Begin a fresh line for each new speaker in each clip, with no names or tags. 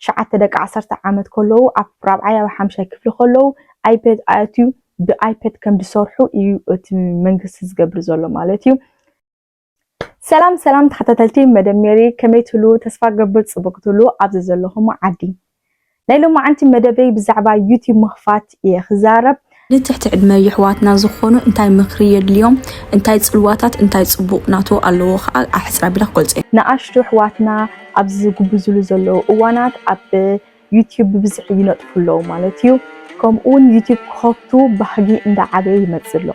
شعت دق 10 عامت كله أب رابعة وحمشة كفل كله آيباد آتيو بآيباد كم بصرحو يو منجس قبل زلوا مالتيو سلام تحتتلتي مدمري كميتلو تسفى قبل صبقتلو عبد زلهم عادي نايلو ما أنت مدبي بزعبا يوتيوب مخفات يخزارب
لتحت عدما يحواتنا زخونو انتاي مخرية اليوم انتاي تسلواتات انتاي تصبوق ناتو اللو أحسرا بلا قلت
نقاشتو حواتنا أبز قبزلو زلو اوانات أب يوتيوب ببزحي نطفلو مالتيو كم اون يوتيوب خطو بحقي اندا عبي يمتزلو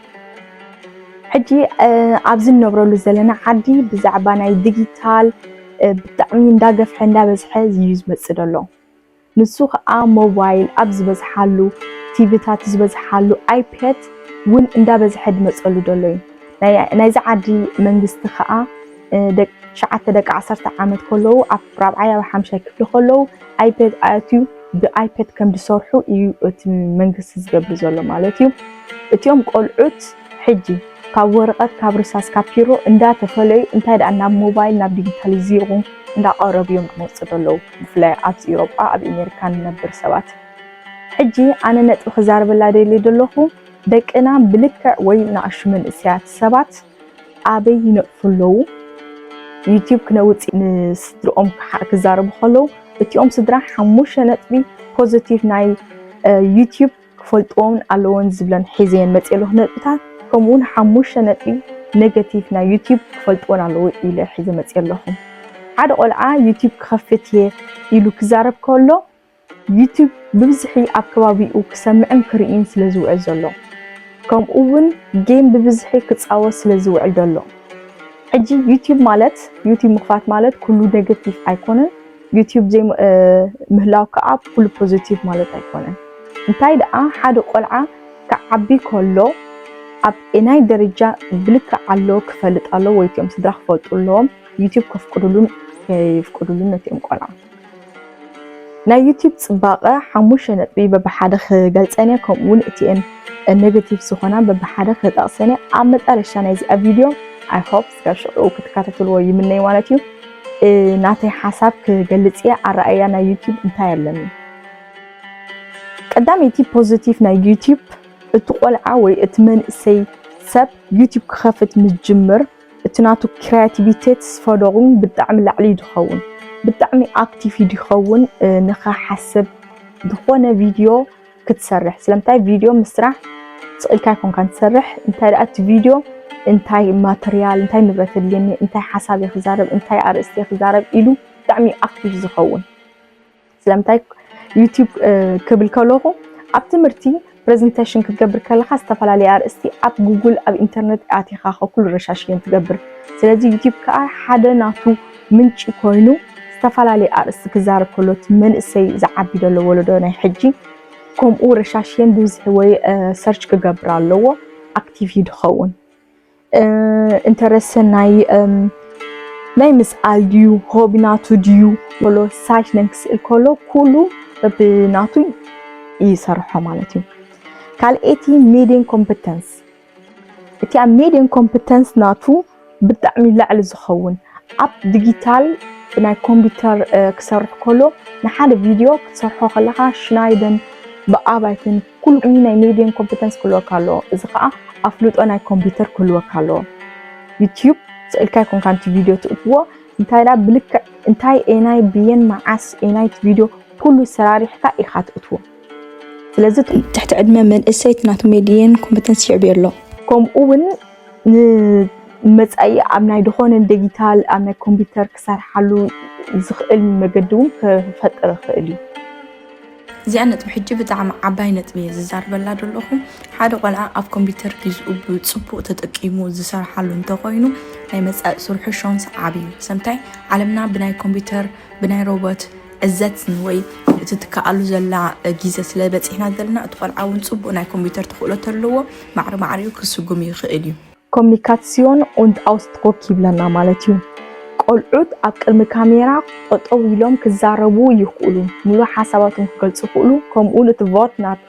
حجي أبز النبرلو زلنا عادي بزعبا ناي ديجيتال بتعمين دا قفح اندا بزحي زيوز متزلو نسوخ موبايل أبز بزحالو تيفيتات زبزحالو آيباد ون اندا بزحد مسألو دلوي نايز عادي منجست خاء دك شعت دك 10 عامت كله أب رابعة وحمشة كفل كله آيباد آتيو بآيباد كم بصرحو يو منجست قبل زلوا مالتيو اتيوم قلعت حجي كورقات كابرساس كابيرو اندا تفلي انتا دعنا موبايل ناب ديجيتاليزيرو اندا قرب يوم مصدلو بفلاي أبز أوروبا أب أمريكان نبر سوات حجي أنا نتو خزار بلادي اللي دلوخو دكنا بلكع وينا أشمن إسيات سبات أبي ينقفلو يوتيوب كنوت نسترقهم كزار بخلو اتيوم صدرا حموشة نتبي بوزيتيف ناي يوتيوب كفلتون ألوان زبلان حزين متقلو نتبتا كمون حموشة نتبي نيجاتيف ناي يوتيوب كفلتون ألوان إلى حزين متقلوهم عاد قولعا يوتيوب كخفتيه إلو كزارب كله يوتيوب ببزحي أبكبابي وكسمعن كرئين سلزوع الزلو كم أول جيم ببزحي كتصاوى سلزوع الدلو حجي يوتيوب مالت يوتيوب مخفات مالت كله نيجاتيف أيقونة يوتيوب زي مهلاو كعب كله بوزيتيف مالت أيقونة انتاي دقا حادو قلعة كعبي كله أب إناي درجة بلك علو كفلت علو ويتيوم صدرح فلت لهم يوتيوب كفقدولون نتيوم قلعة نا يوتيوب صباقة حموشة نتبي ببحادخ قلتانيا كمون اتيان النيجاتيف سخونا ببحادخ تقصانيا عمد أرشان ايزي فيديو I hope سكاشو كتكاتتلو يمني وانتيو ناتي حساب كقلتيا الرأيا نا يوتيوب انتاي اللمي قدام يتي بوزيتيف نا يوتيوب اتقول عاوي اتمن سي سب يوتيوب كخافت متجمر اتناتو كرياتيفيتيت سفادغون بالدعم لعلي دخون بالدعم اكتيفي دخون نخا حسب دخونا فيديو كتسرح سلامتاي فيديو مسرح سألكا يكون كان تسرح انتاي رأت فيديو انتاي ماتريال انتاي نبرت الليني انتاي حسابي خزارب انتاي أرستي خزارب إلو دعمي اكتيف زخون سلامتاي يوتيوب كبل كالوغو اب تمرتي برزنتيشن كتقبر كالخا استفالالي أرستي اب جوجل اب انترنت اتي خاخو كل رشاشين تقبر سلازي يوتيوب كا حدا ناتو منشي كوينو استفالالي أرست كزارب كلوت من اسي زعبي دلو ولدو ناي حجي كوم او رشاشين دوز هوي سيرش كقبر اللو اكتيف يدخون انترسن ناي مسأل ديو هوبي ناتو ديو ولو سايش ننكس الكولو كولو بناتو يسرحو مالتيو كال ايتي ميدين كومبتنس اتي ميدين كومبتنس ناتو بتعمل لعل زخون اب ديجيتال ناي كمبيوتر كسرح كولو نحال فيديو كتسرحو خلاها شنايدن بقابايتن كل ناي ميدين كومبتنس كلو كالو إذا قا أفلوت أنا كمبيوتر كلو كالو يوتيوب سألكا يكون كانت فيديو تقوى انتاي لا بلك انتاي ايناي بيين معاس ايناي فيديو كله سراريح كا إخات أتوى سلازت
تحت عدما من اسيت ناتو ميدين كومبتنس شعبير له
كم أول مسأي أمناي دخون الديجيتال أمناي كمبيوتر كسرحالو زخقل مقدوم كفتر خقلي
زيانة بحجي بتاع عباينة بيه زار بلادو لهم حدا قلعا أف كمبيوتر كيزقو بتصبو تتقيمو زسار حالو انتقوينو ناي مسأل سرحو شونس عبيو سمتاي عالمنا بناي كمبيوتر بناي روبوت الزاتن وي تتكالو زلا جيزة سلابت إحنا ذلنا أتقلعا ونصبو ناي كمبيوتر تخولو ترلوو معريو كسوقو ميخيليو
كوميونيكاسيون und Ausdruck يبلنا مالتيو قلعود أبقى كاميرا أطويلهم كزاربو يخولون ملو حساباتهم كقلص يخولون كمقول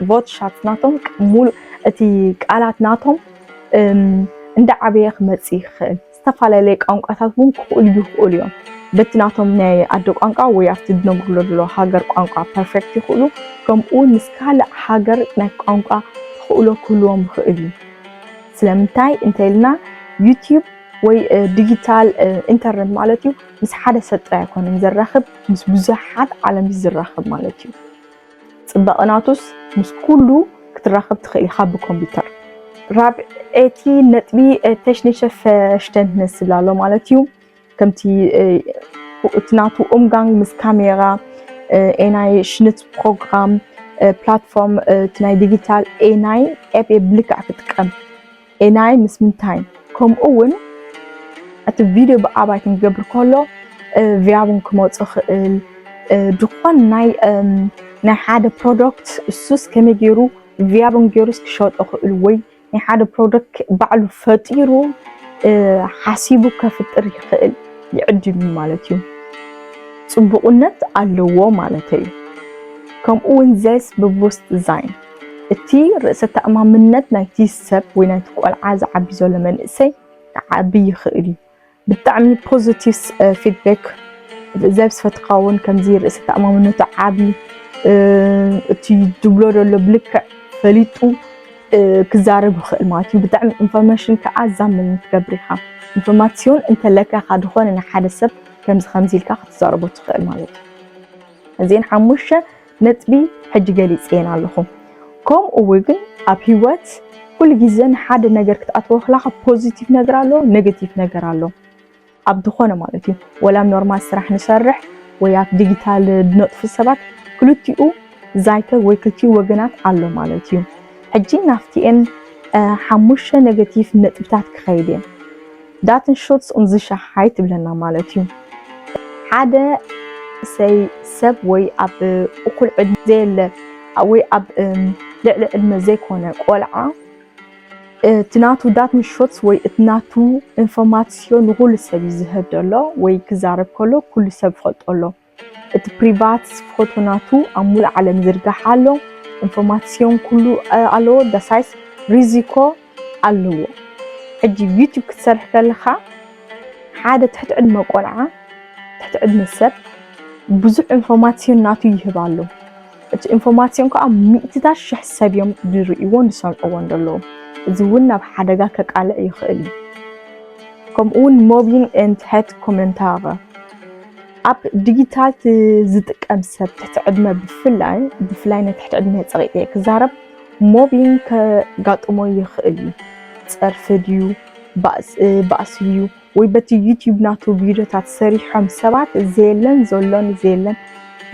فوت شاتناتهم كمقول اتي قالاتناتهم عند عبيخ مصيخ استفالالي قانقاتاتهم كقول يخولون بتناتهم ناي أدو قانقا ويافتد نمرلو دلو هاجر قانقا perfect يخلو كم أول مسكال هاجر ناي قانقا تخلو كلهم بخيلي سلامتاي انتلنا يوتيوب وي ديجيتال انترنت مالتيو مس حدا سطرا يكون مزرخب مس بزحات عالم يزرخب مالتيو صبقناتوس مس كله كتراخب تخيلي خاب كمبيوتر رابع اتي نتبي تشنيشف شتن نسلالو مالتيو كمتي تناتو أمغان مس كاميرا اناي شنت بروغرام بلاتفورم تناي ديجيتال اناي ابي بلك عكتقم اناي مس منتاين كم اون ات فيديو بقاباي كنقبر كله فيابون كموت خيل دخون ناي حدا برودكت السوس كما يجيرو فيابون جيروس كشوت اخيل وي ناي حدا برودكت بعلو فطيرو حاسيبو كفطر يخيل يعجبني مالتيو ጽቡቕነት ኣለዎ ማለት እዩ ከምኡውን ዘስ በቦስት ዲዛይን እቲ ርእሰ ተኣማንነት ናይቲ ሰብ ወይ ናይቲ ቆልዓ ዝዓቢ ዘሎ መንእሰይ ክዓቢ ይኽእል እዩ ብጣዕሚ ፖዚቲቭ ፊድባክ ዘብስ ፈትኻውን ከምዚ ርእሰ ተኣማንነቱ ዓቢ እቲ ድብሎ ዘሎ ብልክዕ ፈሊጡ ክዛረብ ይኽእል ማለት እዩ ብጣዕሚ ኢንፎርሜሽን ከዓ ዛምን ትገብር ኢኻ ኢንፎርማሲዮን እንተለካ ካድኾነ ንሓደ ሰብ ከምዚ ኢልካ ክትዛረቦ ትኽእል ማለት እዩ እዚን ሓሙሽተ ነጥቢ ሕጂ ገሊፀን ኣለኹ ከምኡ ግን ኣብ ሂወት ኩሉ ግዜ ንሓደ ነገር ክትኣትዎ ከለኻ ፖዚቲቭ ነገር ኣሎ ኔጌቲቭ ነገር ኣሎ ኣብ ድኾነ ማለት እዩ ወላ ኖርማል ስራሕ ንሰርሕ ወይ ኣብ ዲጂታል ነጥፉ ሰባት ክልቲኡ ዛይተ ወይ ክልቲኡ ወገናት ኣሎ ማለት እዩ ሕጂ ናፍቲአን ሓሙሽተ ኔጌቲቭ ነጥብታት ክኸይድ እየ ዳትን ሾትስ እንዝሻሓይ ትብለና ማለት እዩ ሓደ ሰብ ወይ ኣብ እኩል ዕድመ ዘየለ ወይ ኣብ ልዕሊ ዕድመ ዘይኮነ ቆልዓ ትናቱ ዳትን ሾትስ ወይ እትናቱ ኢንፎርማሲዮን ንኩሉ ሰብ ይዝህብ ዘሎ ወይ ክዛረብ ከሎ ኩሉ ሰብ ይፈልጦ ኣሎ እቲ ፕሪቫት ፎቶ ናቱ ኣብ ሙሉእ ዓለም ዝርጋሕ ኣሎ ኢንፎርማሲዮን ኩሉ ኣለዎ ዳሳይስ ሪዚኮ ኣለዎ ሕጂ ዩቲዩብ ክትሰርሕ ከለኻ ሓደ ትሕቲ ዕድመ ቆልዓ ትሕቲ ዕድመ ሰብ ብዙሕ ኢንፎርማሲዮን ናቱ ይህብ ኣሎ እቲ ኢንፎርማሲዮን ከዓ ሚእትታት ሽሕ ሰብ እዮም ዝርእይዎን ዝሰምዕዎን ዘለዉ እዚ እውን ናብ ሓደጋ ከቃልዕ ይኽእል እዩ ከምኡውን ሞቢንግ ኤንድ ሄት ኮሜንታር ኣብ ዲጂታል ዝጥቀም ሰብ ትሕቲ ዕድመ ብፍላይ ናይ ትሕቲ ዕድመ ፀቂጥ እየ ክዛረብ ሞቢንግ ከጋጥሞ ይኽእል እዩ ፀርፊ ድዩ ባእሲ ድዩ ወይ በቲ ዩቲዩብ ናቱ ቪድዮታት ሰሪሖም ሰባት ዘየለን ዘሎን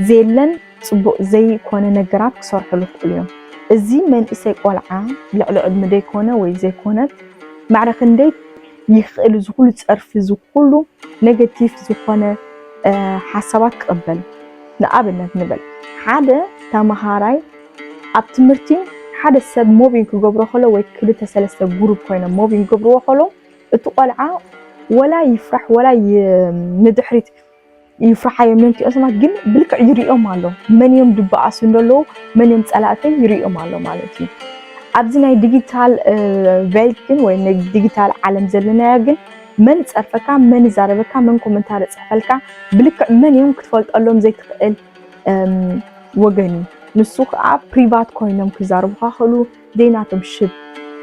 ዘየለን ፅቡቅ ዘይኮነ ነገራት ክሰርሑ ይኽእሉ እዮም እዚ መንእሰይ ቆልዓ ልዕሊ ዕድመ ዘይኮነ ወይ ዘይኮነት ማዕረ ክንደይ ይኽእል ዝኩሉ ፀርፊ ዝኩሉ ኔጌቲቭ ዝኾነ ሓሳባት ክቕበል ንኣብነት ንበል ሓደ ተምሃራይ ኣብ ትምህርቲ ሓደ ሰብ ሞቢንግ ክገብሮ ከሎ ወይ ክልተ ሰለስተ ግሩፕ ኮይኖም ሞቢንግ ክገብርዎ ከሎ እቲ ቆልዓ ወላ ይፍራሕ ወላ ንድሕሪት ይፍርሓዮም ነንቲኦም ሰባት ግን ብልክዕ ይሪኦም ኣሎ መን እዮም ድበኣሱ እንደለዉ መን እዮም ፀላእተይ ይሪኦም ኣሎ ማለት እዩ ኣብዚ ናይ ዲጂታል ቬልት ግን ወይ ናይ ዲጂታል ዓለም ዘለናዮ ግን መን ፀርፈካ መን ዛረበካ መን ኮመንታር ፅሕፈልካ ብልክዕ መን እዮም ክትፈልጠሎም ዘይትኽእል ወገን ንሱ ከዓ ፕሪቫት ኮይኖም ክዛረቡካ ክእሉ ዘይናቶም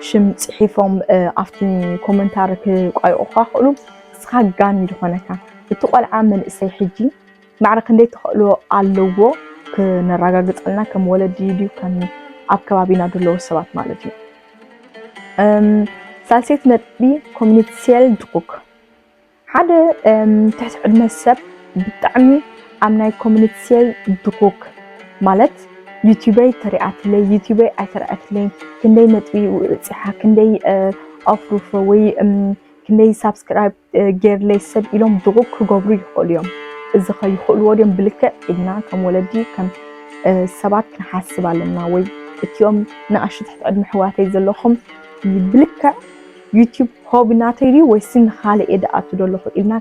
ሽም ፅሒፎም ኣብቲ ኮመንታር ክቋይቑካ ክእሉ ንስኻ ጋኒ ዝኾነካ እቲ ቆልዓ መንእሰይ ሕጂ ማዕረ ክንደይ ተኽእሎ ኣለዎ ክነረጋግፀልና ከም ወለዲ ድዩ ከም ኣብ ከባቢና ዘለዉ ሰባት ማለት እዩ ሳልሰይቲ ነጥቢ ኮሚኒቲስያል ድቁክ ሓደ ትሕቲ ዕድመ ሰብ ብጣዕሚ ኣብ ናይ ኮሚኒቲስያል ድቁክ ማለት ዩቲዩበይ ተሪኣትለይ ዩቲዩበይ ኣይተሪኣትለይ ክንደይ ነጥቢ ውፅሓ ክንደይ ኣፍሩፎ ወይ ክንደይ ሳብስክራይብ ገይርለይ ሰብ ኢሎም ድቁክ ክገብሩ ይኽእሉ እዮም እዚ ከይኽእልዎ ድዮም ብልክዕ ኢልና ከም ወለዲ ከም ሰባት ክንሓስብ ኣለና ወይ እቲኦም ንኣሽቱ ትሕቲ ዕድመ ኣሕዋተይ ዘለኹም ብልክዕ ዩቲዩብ ሆቢ ናተይ ድዩ ወይስ ንኻልእ እየ ድኣቱ ዘለኹ ኢልና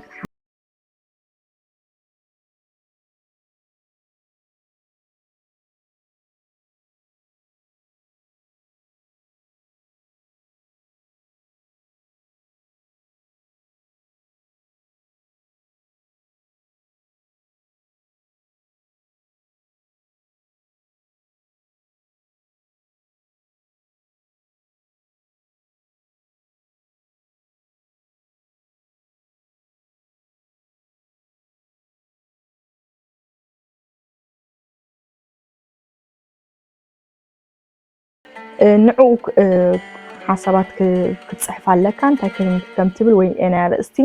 ንዕኡ ሓሳባት ክትጽሕፍ ኣለካ እንታይ ከም ትብል ወይ ናይ ርእስቲ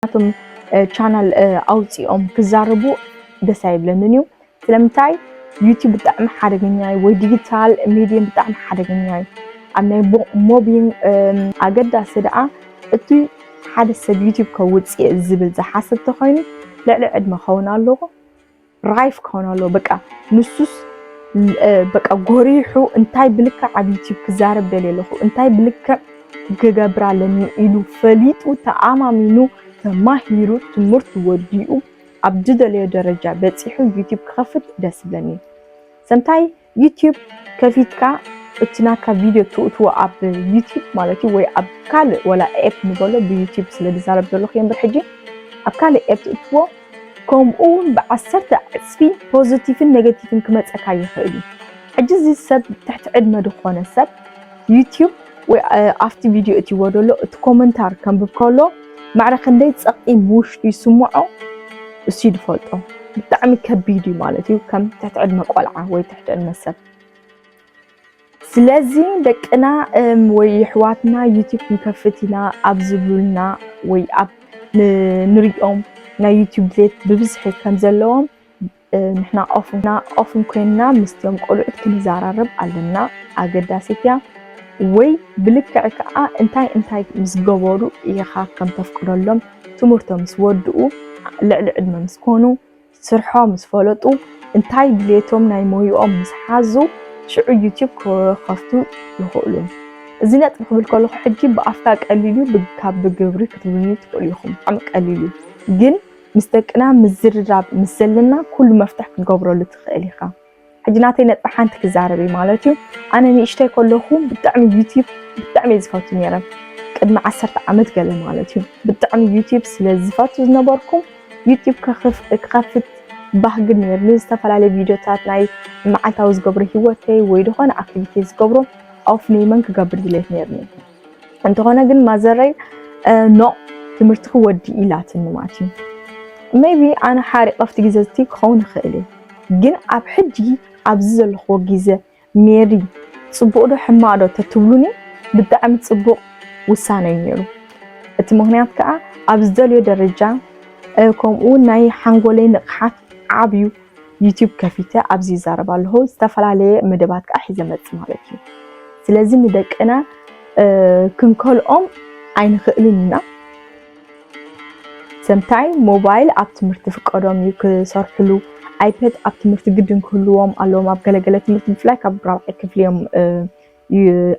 ናቶም ቻናል ኣውፂኦም ክዛረቡ ደስ ኣይብለንን እዩ ስለምንታይ ዩቲዩብ ብጣዕሚ ሓደገኛ እዩ ወይ ዲጂታል ሚድየም ብጣዕሚ ሓደገኛ እዩ ኣብ ናይ ሞቢንግ ኣገዳሲ ደኣ እቲ ሓደ ሰብ ዩቲዩብ ከውፅእ ዝብል ዝሓስብ ተኮይኑ ልዕሊ ዕድመ ክኸውን ኣለዎ ራይፍ ክኸውን ኣለዎ በቃ ንሱስ በቃ ጎሪሑ እንታይ ብልክዕ ኣብ ዩቲዩብ ክዛረብ ደልየ ኣለኹ እንታይ ብልክዕ ክገብር ኣለኒ ኢሉ ፈሊጡ ተኣማሚኑ ተማሂሩ ትምህርቲ ወዲኡ ኣብ ዝደለዮ ደረጃ በፂሑ ዩቲዩብ ክኸፍት ደስ ይብለኒ ሰምታይ ዩቲዩብ ከፊትካ እቲ ናትካ ቪድዮ ትእትዎ ኣብ ዩቲዩብ ማለት እዩ ወይ ኣብ ካልእ ወላ ኤፕ ንበሎ ብዩቲዩብ ስለ ዝዛረብ ዘለኹ እየ ሕጂ ኣብ ካልእ ኤፕ ትእትዎ ከምኡ እውን ብ10 ዕፅፊ ፖዚቲቭን ኔጌቲቭን ክመፀካ ይኽእል እዩ ሕጂ እዚ ሰብ ትሕቲ ዕድመ ዝኾነ ሰብ ዩቲዩብ ወይ ኣብቲ ቪድዮ እትይዎ ደሎ እቲ ኮመንታር ከንብብ ከሎ ማዕረ ክንደይ ፀቕጢም ውሽጡ ይስምዖ እሱ ይፈልጦ ብጣዕሚ ከቢድ እዩ ማለት እዩ ከም ትሕቲ ዕድመ ቆልዓ ወይ ትሕቲ ዕድመ ሰብ ስለዚ ደቅና ወይ ኣሕዋትና ዩቲዩብ ክንከፍት ኢና ኣብ ዝብሉልና ወይ ኣብ ንሪኦም ናይ ዩቲዩብ ቤት ብብዝሒ ከም ዘለዎም ንሕና ኦፍን ኮይንና ምስቶም ቆልዑት ክንዘራርብ ኣለና ኣገዳሲት እያ ወይ ብልክዕ ከዓ እንታይ ምስ ገበሩ ኢኻ ከም ተፍቅደሎም ትምህርቶም ምስ ወድኡ ልዕሊ ዕድመ ምስ ኮኑ ስርሖም ምስ ፈለጡ እንታይ ድሌቶም ናይ ሞይኦም ምስ ሓዙ ሽዑ ዩቲዩብ ክኸፍቱ ይኽእሉ እዚ ነጥቢ ክብል ከለኹ ሕጂ ብኣፍካ ቀሊሉ ካብ ብግብሪ ክትብልኒ ትኽእሉ ኢኹም ብጣዕሚ ቀሊሉ ግን ምስ ደቅና ምዝርራብ ምስ ዘለና ኩሉ መፍትሕ ክገብረሉ ትኽእል ኢኻ ሕጂ ናተይ ነጥቢ ሓንቲ ክዛረብ ማለት እዩ ኣነ ንእሽተይ ከለኹ ብጣዕሚ ዩቲዩብ ብጣዕሚ ዝፈቱ ነይረ ቅድሚ 10 ዓመት ገለ ማለት እዩ ብጣዕሚ ዩቲዩብ ስለ ዝፈቱ ዝነበርኩ ዩቲዩብ ክኸፍት ባህግን ነይርኒ ዝተፈላለዩ ቪድዮታት ናይ መዓልታዊ ዝገብሮ ሂወተይ ወይ ድኾነ ኣክቲቪቲ ዝገብሮ ኣፍ ነይመን ክገብር ድሌት ነይርኒ እንተኾነ ግን ማዘረይ ኖ ትምህርቲ ክወዲ ኢላትኒ ማለት እዩ ሜቢ ኣነ ሓሪቕ ኣብቲ ግዜ እቲ ክኸውን ይኽእል ግን ኣብ ሕጂ ኣብዚ ዘለኽዎ ግዜ ሜሪ ፅቡቕ ዶ ሕማቕ ዶ ተትብሉኒ ብጣዕሚ ፅቡቕ ውሳነ እዩ ነይሩ እቲ ምክንያት ከዓ ኣብ ዝደልዮ ደረጃ ከምኡውን ናይ ሓንጎለይ ንቕሓት ዓብዩ ዩቲዩብ ከፊተ ኣብዚ ይዛረብ ኣለኹ ዝተፈላለየ መደባት ከዓ ሒዘ መፅእ ማለት እዩ ስለዚ ንደቅና ክንከልኦም ኣይንኽእልን ኢና ሰምታይ ሞባይል ኣብ ትምህርቲ ፍቀዶም እዩ ክሰርሕሉ ኣይፓድ ኣብ ትምህርቲ ግድን ክህልዎም ኣለዎም ኣብ ገለገለ ትምህርቲ ብፍላይ ካብ ራብዓይ ክፍሊ እዮም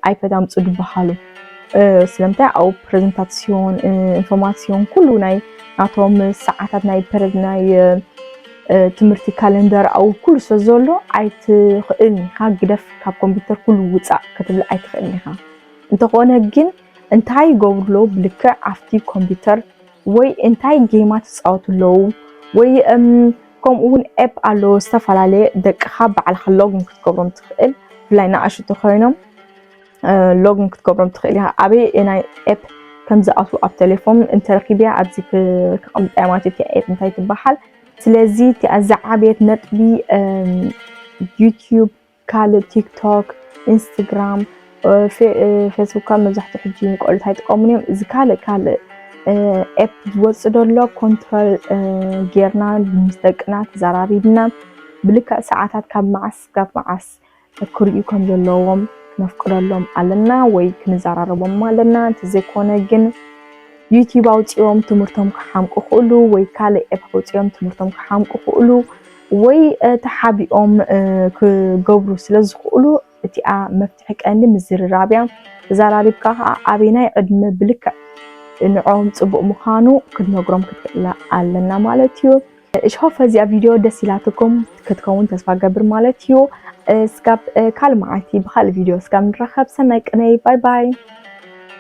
ኣይፓድ ኣምፁ ዝበሃሉ ስለምንታይ ኣብኡ ፕሬዘንታሲዮን ኢንፎርማሲዮን ኩሉ ናይ ናቶም ሰዓታት ናይ ትምህርቲ ካሌንደር ኣብኡ ኩሉ ስለ ዘሎ ኣይትኽእልኒ ኢኻ ግደፍ ካብ ኮምፒተር ኩሉ ውፃእ ክትብል ኣይትኽእልኒ ኢኻ እንተኾነ ግን እንታይ ይገብርሎ ብልክዕ ኣብቲ ኮምፒተር ወይ እንታይ ጌማት ይፃወትለው ወይ ከምኡውን ኤፕ ኣሎ ዝተፈላለየ ደቅኻ ባዕልኻ ሎግን ክትገብሮም ትኽእል ብፍላይ ንኣሽቱ ኮይኖም ሎግን ክትገብሮም ትኽእል ኢኻ ኣበይ ናይ ኤፕ ከም ዝኣትዉ ኣብ ቴሌፎን እንተረኺብያ ኣብዚ ከቐምጣ ማለት እቲ ኤፕ እንታይ ትበሃል ስለዚ እዛ ዓብየት ነጥቢ ዩቲዩብ ካልእ ቲክቶክ ኢንስታግራም ፌስቡክ መብዛሕትኡ ሕጂ ቆልዑት ኣይጥቀሙን እዮም እዚ ካልእ ኤፕ ዝወፅእ ደሎ ኮንትሮል ጌርና ምስ ደቅና ተዘራሪብና ብልክዕ ሰዓታት ካብ መዓስ ካብ መዓስ ክሪኡ ከም ዘለዎም ክነፍቅደሎም ኣለና ወይ ክንዘራረቦም ኣለና እንተዘይኮነ ግን ዩቲዩብ ኣውፂኦም ትምህርቶም ክሓምቁ ክእሉ ወይ ካልእ ኤፕ ኣውፂኦም ትምህርቶም ክሓምቁ ክእሉ ወይ ተሓቢኦም ክገብሩ ስለዝኽእሉ እቲኣ መፍትሒ ቀንዲ ምዝርራብ እያ ተዘራሪብካ ከዓ ኣበየናይ ዕድመ ብልክዕ ንዖም ፅቡቅ ምዃኑ ክትነግሮም ክትክእል ኣለና ማለት እዩ እሽሆፍ እዚኣ ቪድዮ ደስ ኢላትኩም ክትከውን ተስፋ ገብር ማለት እዩ እስካብ ካልእ መዓልቲ ብካልእ ቪድዮ እስካብ ንራኸብ ሰናይ ቅነይ ባይ ባይ